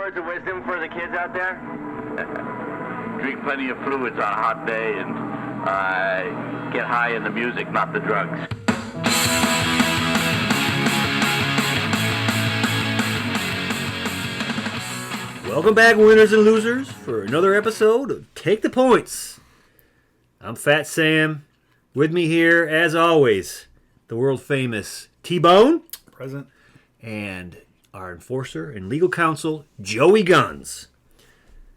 words of wisdom for the kids out there? Drink plenty of fluids on a hot day and get high in the music, not the drugs. Welcome back, winners and losers, for another episode of Take the Points. I'm Fat Sam. With me here, as always, the world-famous T-Bone. Present. And our enforcer and legal counsel, Joey Guns.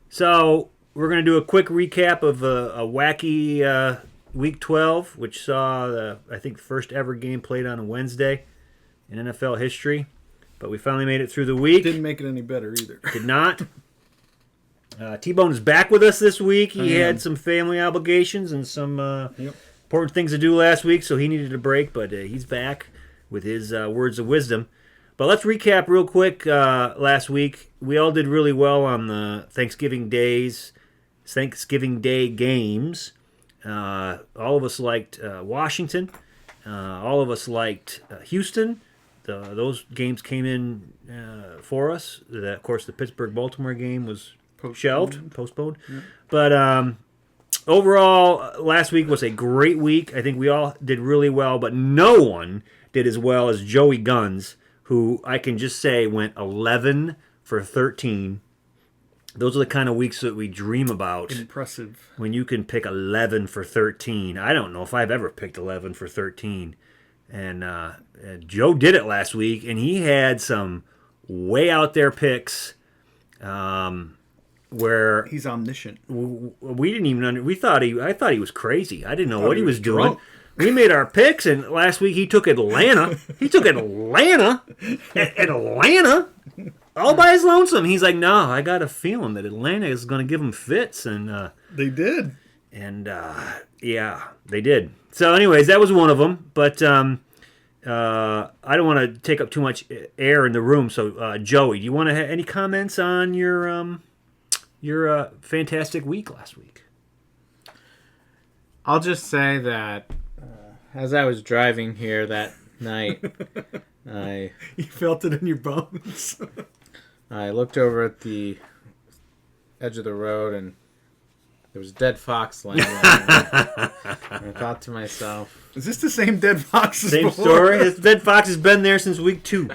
So, we're going to do a quick recap of a wacky Week 12, which saw, I think, the first ever game played on a Wednesday in NFL history. But we finally made it through the week. Didn't make it any better either. Did not. T-Bone is back with us this week. He had some family obligations and some important things to do last week, so he needed a break, but he's back with his words of wisdom. But let's recap real quick last week. We all did really well on the Thanksgiving Day games. All of us liked Washington. All of us liked Houston. Those games came in for us. Of course, the Pittsburgh-Baltimore game was postponed. Yeah. But overall, last week was a great week. I think we all did really well, but no one did as well as Joey Guns, who I can just say went 11 for 13. Those are the kind of weeks that we dream about. Impressive. When you can pick 11 for 13. I don't know if I've ever picked 11 for 13. And Joe did it last week, and he had some way out there picks where he's omniscient. We didn't even I thought he was crazy. I didn't know what he was doing. We made our picks, and last week he took Atlanta. Atlanta all by his lonesome. He's like, no, I got a feeling that Atlanta is going to give him fits, and they did. And yeah, they did. So, anyways, that was one of them. But I don't want to take up too much air in the room. So, Joey, do you want to have any comments on your fantastic week last week? I'll just say that as I was driving here that night, you felt it in your bones. I looked over at the edge of the road and there was a dead fox laying there. And I thought to myself, is this the same dead fox as Same before? story. This dead fox has been there since week 2.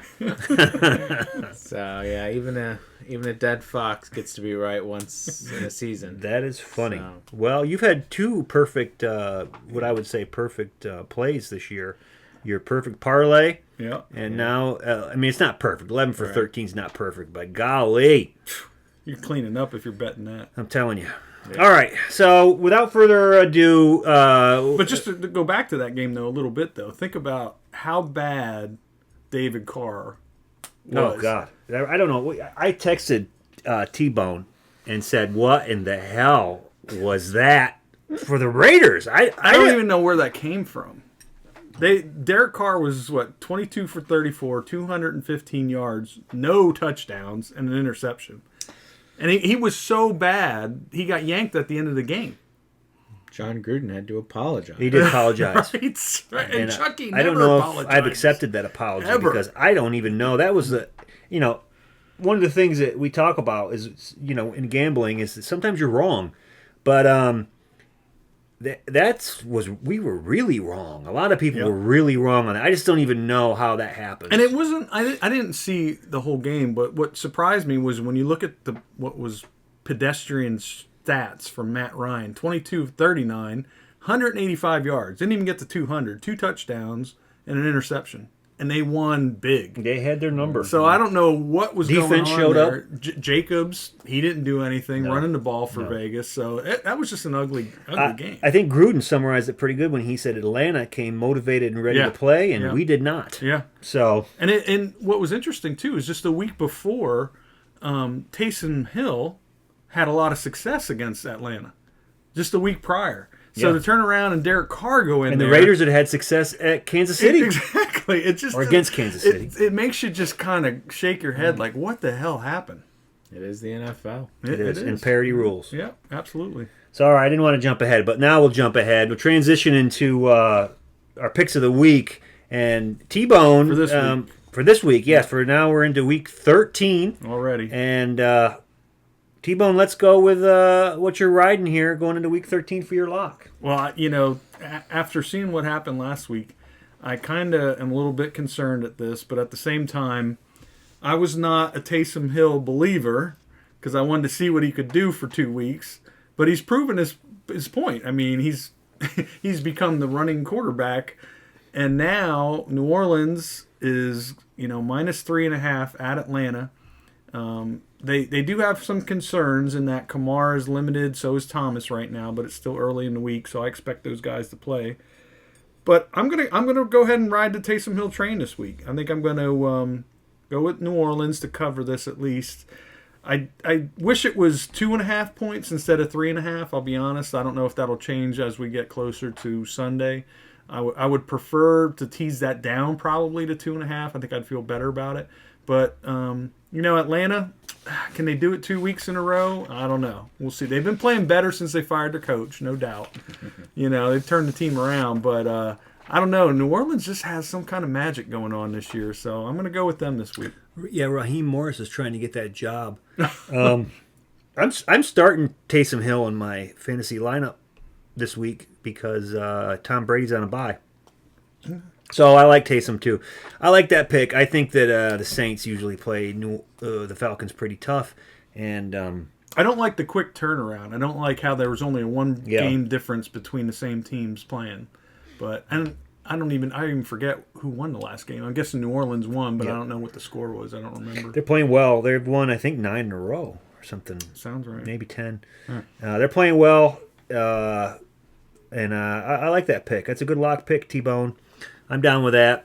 So yeah, even a dead fox gets to be right once in a season. That is funny. So. Well, you've had 2 perfect, what I would say perfect plays this year. Your perfect parlay. Yeah. And now, I mean, it's not perfect. 11 for 13 is not perfect, but golly. You're cleaning up if you're betting that. I'm telling you. Yeah. All right, so without further ado... but just to go back to that game, though, a little bit, though. Think about how bad David Carr was. Oh, God. I don't know. I texted T-Bone and said, what in the hell was that for the Raiders? I don't even know where that came from. Derek Carr was, 22 for 34, 215 yards, no touchdowns, and an interception. And he was so bad, he got yanked at the end of the game. John Gruden had to apologize. He did apologize. Right. And Chucky never I don't know apologized. if I've accepted that apology because I don't even know. That was one of the things that we talk about is, in gambling is that sometimes you're wrong. But we were really wrong. A lot of people were really wrong on that. I just don't even know how that happened. And it wasn't. I didn't see the whole game, but what surprised me was when you look at what was pedestrian stats from Matt Ryan: 22 of 39, 185 yards, didn't even get to 200, 2 touchdowns and an interception. And they won big. They had their number. So I don't know what was Defense going on showed there. Up. Jacobs, he didn't do anything running the ball for Vegas. So that was just an ugly game. I think Gruden summarized it pretty good when he said Atlanta came motivated and ready to play, and we did not. Yeah. So and what was interesting too is just a week before, Taysom Hill had a lot of success against Atlanta. Just a week prior. So to turn around and Derek Carr go in and there. And the Raiders had success at Kansas City. Exactly. It just, or against Kansas City. It makes you just kind of shake your head like, what the hell happened? It is the NFL. It is. And parity rules. Yeah, absolutely. Sorry, I didn't want to jump ahead, but now we'll jump ahead. We'll transition into our picks of the week. And T-Bone, For this week, yes. For now, we're into week 13. Already. And T-Bone, let's go with what you're riding here going into week 13 for your lock. Well, after seeing what happened last week, I kind of am a little bit concerned at this, but at the same time, I was not a Taysom Hill believer because I wanted to see what he could do for 2 weeks. But he's proven his point. I mean, he's become the running quarterback, and now New Orleans is minus 3.5 at Atlanta. They do have some concerns in that Kamara is limited, so is Thomas right now, but it's still early in the week, so I expect those guys to play. But I'm gonna go ahead and ride the Taysom Hill train this week. I think I'm gonna go with New Orleans to cover this at least. I wish it was 2.5 points instead of 3.5. I'll be honest. I don't know if that'll change as we get closer to Sunday. I would prefer to tease that down probably to 2.5. I think I'd feel better about it. But Atlanta, can they do it 2 weeks in a row? I don't know. We'll see. They've been playing better since they fired their coach, no doubt. They've turned the team around, but I don't know. New Orleans just has some kind of magic going on this year, so I'm going to go with them this week. Yeah, Raheem Morris is trying to get that job. I'm starting Taysom Hill in my fantasy lineup this week because Tom Brady's on a bye. So I like Taysom too. I like that pick. I think that the Saints usually play the Falcons pretty tough, and I don't like the quick turnaround. I don't like how there was only a one-game difference between the same teams playing. But I even forget who won the last game. I'm guessing New Orleans won, but I don't know what the score was. I don't remember. They're playing well. They've won, I think, 9 in a row or something. Sounds right. Maybe 10. They're playing well, and I like that pick. That's a good lock pick, T-Bone. I'm down with that.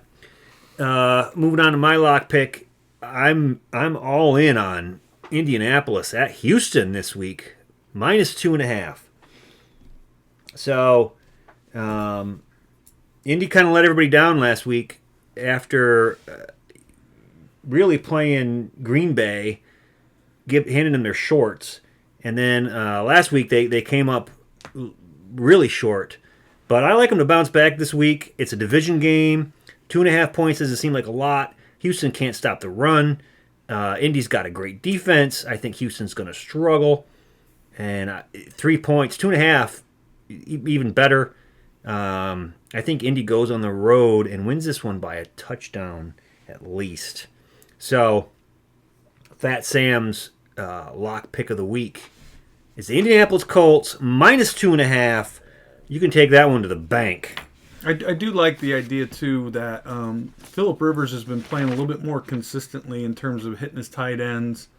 Moving on to my lock pick, I'm all in on Indianapolis at Houston this week, minus 2.5. So, Indy kind of let everybody down last week after really playing Green Bay, handing them their shorts. And then last week they came up really short. But I like them to bounce back this week. It's a division game. 2.5 points doesn't seem like a lot. Houston can't stop the run. Indy's got a great defense. I think Houston's going to struggle. And 3 points, 2.5, even better. I think Indy goes on the road and wins this one by a touchdown at least. So, Fat Sam's lock pick of the week is the Indianapolis Colts, minus 2.5. You can take that one to the bank. I do like the idea, too, that Phillip Rivers has been playing a little bit more consistently in terms of hitting his tight ends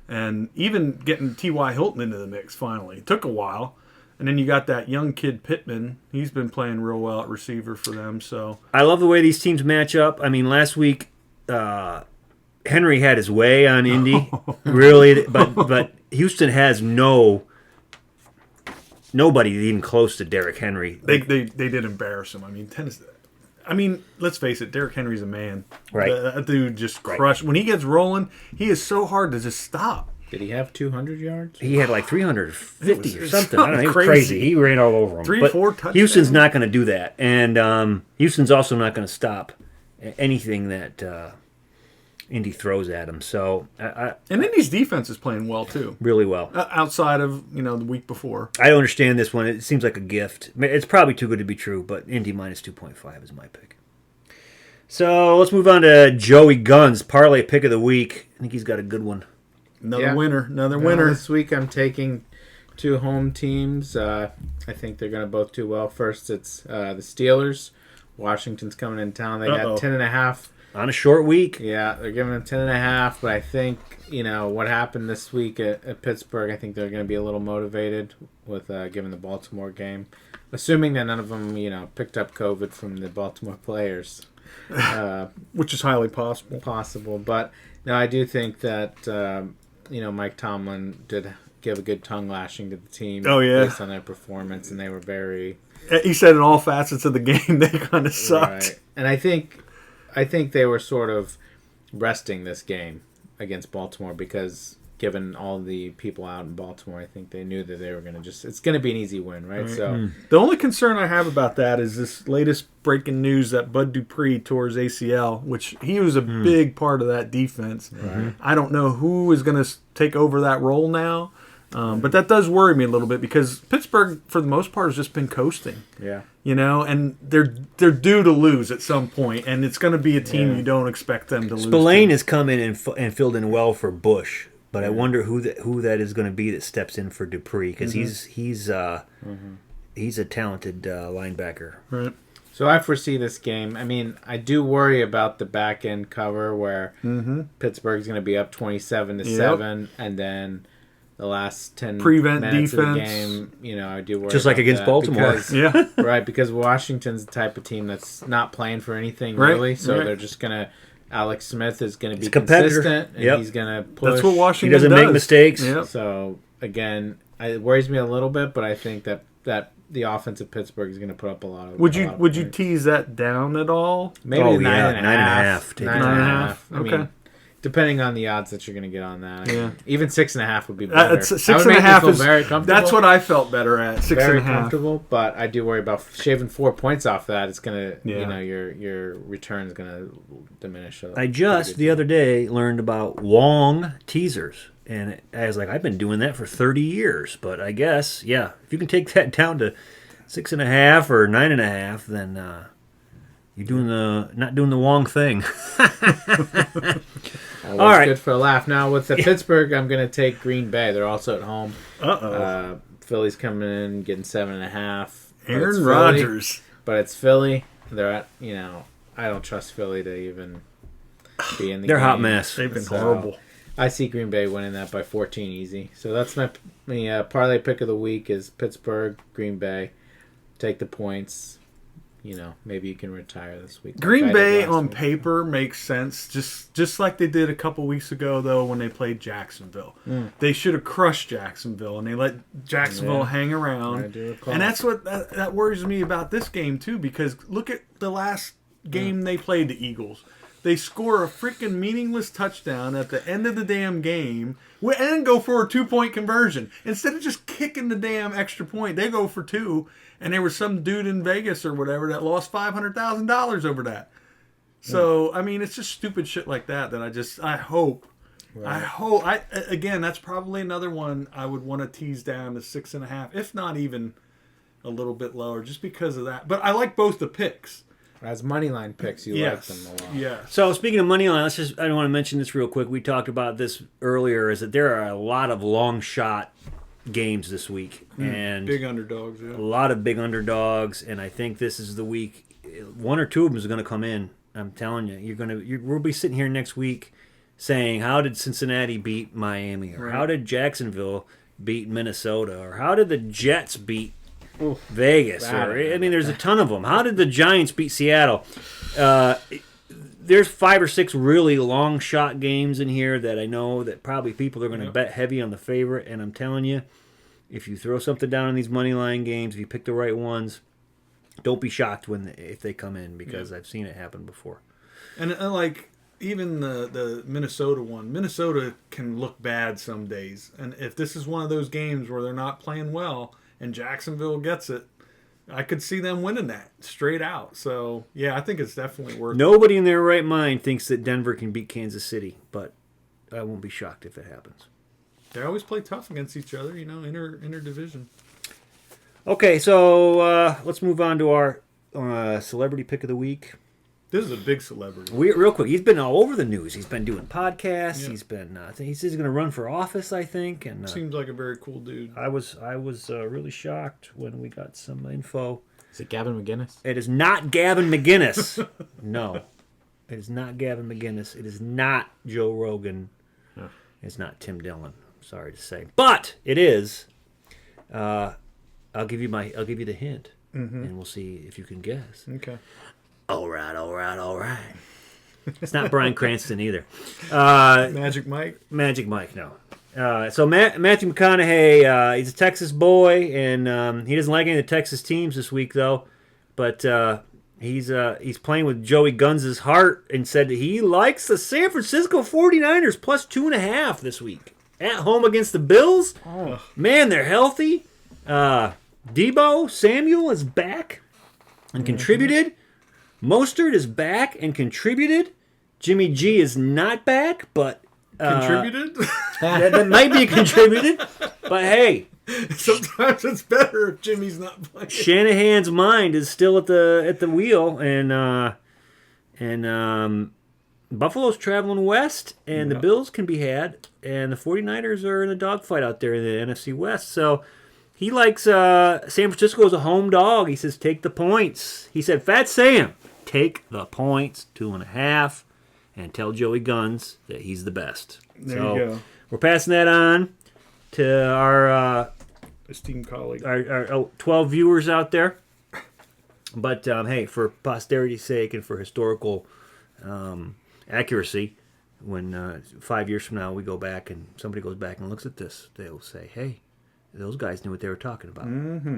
and even getting T.Y. Hilton into the mix finally. It took a while. And then you got that young kid Pittman. He's been playing real well at receiver for them. So I love the way these teams match up. I mean, last week Henry had his way on Indy, really, but Houston has nobody even close to Derrick Henry. They did embarrass him. I mean, let's face it, Derrick Henry's a man. Right. That dude just crushed. When he gets rolling, he is so hard to just stop. Did he have 200 yards? He had like 350 or something. I don't know. He was crazy. He ran all over him. 4 touchdowns. Houston's not going to do that. And Houston's also not going to stop anything that Indy throws at him. So, and Indy's defense is playing well, too. Really well. Outside of, the week before. I don't understand this one. It seems like a gift. It's probably too good to be true, but Indy minus 2.5 is my pick. So, let's move on to Joey Gunn's parlay pick of the week. I think he's got a good one. Another winner. This week I'm taking 2 home teams. I think they're going to both do well. First, it's the Steelers. Washington's coming in town. They got 10.5. On a short week. Yeah, they're giving them 10.5. But I think, what happened this week at Pittsburgh, I think they're going to be a little motivated with giving the Baltimore game. Assuming that none of them, picked up COVID from the Baltimore players. Which is highly possible. But, no, I do think that... Mike Tomlin did give a good tongue lashing to the team based on their performance, and they were very... He said in all facets of the game they kind of sucked. Right. And I think they were sort of resting this game against Baltimore because given all the people out in Baltimore, I think they knew that they were going to it's going to be an easy win, right? So The only concern I have about that is this latest breaking news that Bud Dupree tore his ACL, which he was a big part of that defense. I don't know who is going to take over that role now. But that does worry me a little bit because Pittsburgh, for the most part, has just been coasting. Yeah. And they're due to lose at some point, and it's going to be a team you don't expect them to lose. Spillane has come in and filled in well for Bush, but I wonder who that is going to be that steps in for Dupree because he's a talented linebacker. Right. So I foresee this game. I mean, I do worry about the back end cover where Pittsburgh's going to be up 27-7, and then the last 10 Prevent minutes defense. of the game, I do worry Just like about against that Baltimore. because, right, because Washington's the type of team that's not playing for anything really, so they're just going to Alex Smith is going to be consistent, and he's going to push. That's what Washington does. He doesn't make mistakes. Yep. So, again, it worries me a little bit, but I think that the offense of Pittsburgh is going to put up a lot of Would you you tease that down at all? Maybe Oh, 9.5. Take 9.5. I Okay. mean, depending on the odds that you're going to get on that. Yeah. Even 6.5 would be better. That's That would make me 6.5 feel is very comfortable. That's what I felt better at. Very 6.5. comfortable, but I do worry about shaving 4 points off that. It's going to, Yeah. your return is going to diminish. I just the other day learned about Wong teasers, and I was like, I've been doing that for 30 years, but I guess if you can take that down to 6.5 or 9.5, then you're not doing the Wong thing. All right. Good for a laugh. Now with the Pittsburgh, I'm going to take Green Bay. They're also at home. Philly's coming in getting 7.5. Aaron Rodgers. But it's Philly. They're at I don't trust Philly to even be in the They're a game. hot mess. They've been So, horrible. I see Green Bay winning that by 14 easy. So that's my parlay pick of the week is Pittsburgh, Green Bay. Take the points. Maybe you can retire this week. Green Bay last on week. paper makes sense, just like they did a couple weeks ago, though, when they played Jacksonville. They should have crushed Jacksonville, and they let Jacksonville hang I around. do recall. And that's what that worries me about this game, too, because look at the last game they played, the Eagles. They score a freaking meaningless touchdown at the end of the damn game and then go for a 2-point conversion. Instead of just kicking the damn extra point, they go for 2. And there was some dude in Vegas or whatever that lost $500,000 over that. So, I mean, it's just stupid shit like that I hope. Again, that's probably another one I would want to tease down to 6.5, if not even a little bit lower, just because of that. But I like both the picks. As money line picks, you like them a lot. Yes. So speaking of money line, I want to mention this real quick. We talked about this earlier. Is that there are a lot of long shot games this week, and Big underdogs, a yeah. lot of big underdogs, and I think this is the week. One or two of them is going to come in. I'm telling you, we'll be sitting here next week saying, how did Cincinnati beat Miami, or how did Jacksonville beat Minnesota, or how did the Jets beat Vegas? There's a ton of them. How did the Giants beat Seattle? There's 5 or 6 really long shot games in here that I know that probably people are going to bet heavy on the favorite, and I'm telling you, if you throw something down on these money line games, if you pick the right ones, don't be shocked if they come in, because I've seen it happen before. And like even the Minnesota one, Minnesota can look bad some days. And if this is one of those games where they're not playing well and Jacksonville gets it, I could see them winning that straight out. So, yeah, I think it's definitely worth it. Nobody in their right mind thinks that Denver can beat Kansas City, but I won't be shocked if it happens. They always play tough against each other, inter-division. Okay, so let's move on to our celebrity pick of the week. This is a big celebrity. Real quick, he's been all over the news. He's been doing podcasts. Yeah. He's been. He's going to run for office, I think. And Seems like a very cool dude. I was really shocked when we got some info. Is it Gavin McGinnis? It is not Gavin McGinnis. No, it is not Gavin McGinnis. It is not Joe Rogan. Huh. It's not Tim Dillon. Sorry to say, but it is. I'll give you the hint, and we'll see if you can guess. Okay. All right. It's not Bryan Cranston either. Magic Mike. Magic Mike, no. So Matthew McConaughey, he's a Texas boy, and he doesn't like any of the Texas teams this week, though. But he's playing with Joey Guns' heart, and said that he likes the San Francisco 49ers plus 2.5 this week. at home against the Bills. Oh. Man, they're healthy. Debo Samuel is back and contributed. Mostert is back and contributed. Jimmy G is not back, but Contributed? that might be contributed. But hey, Sometimes it's better if Jimmy's not playing. Shanahan's mind is still at the wheel, and Buffalo's traveling west, and the Bills can be had, and the 49ers are in a dogfight out there in the NFC West. So he likes San Francisco as a home dog. He says, take the points. He said, Fat Sam, take the points, 2.5, and tell Joey Guns that he's the best. There you go. We're passing that on to our Esteemed colleague. our 12 viewers out there. But hey, for posterity's sake and for historical accuracy, when 5 years from now we go back and somebody goes back and looks at this, they'll say, hey, those guys knew what they were talking about. Mm-hmm.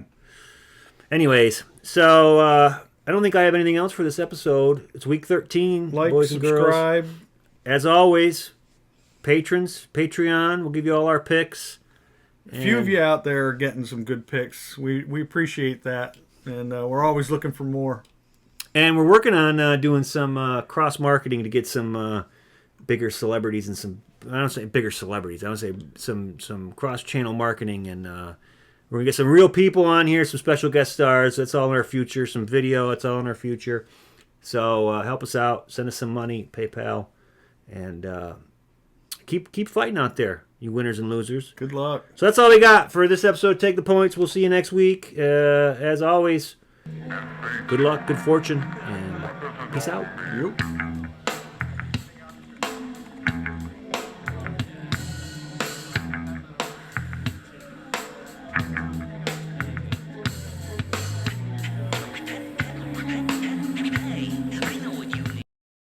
Anyways, so I don't think I have anything else for this episode. It's week 13, Like, boys and girls. subscribe. As always, patrons, Patreon, we'll give you all our picks. A few of you out there are getting some good picks. We appreciate that, and we're always looking for more. And we're working on doing some cross-marketing to get some bigger celebrities and some, I don't say bigger celebrities, I would say some cross-channel marketing, and we're going to get some real people on here, some special guest stars. That's all in our future. Some video, that's all in our future. So help us out. Send us some money, PayPal, and keep fighting out there, you winners and losers. Good luck. So that's all we got for this episode. Take the points. We'll see you next week. As always, good luck, good fortune, and peace out. Yep.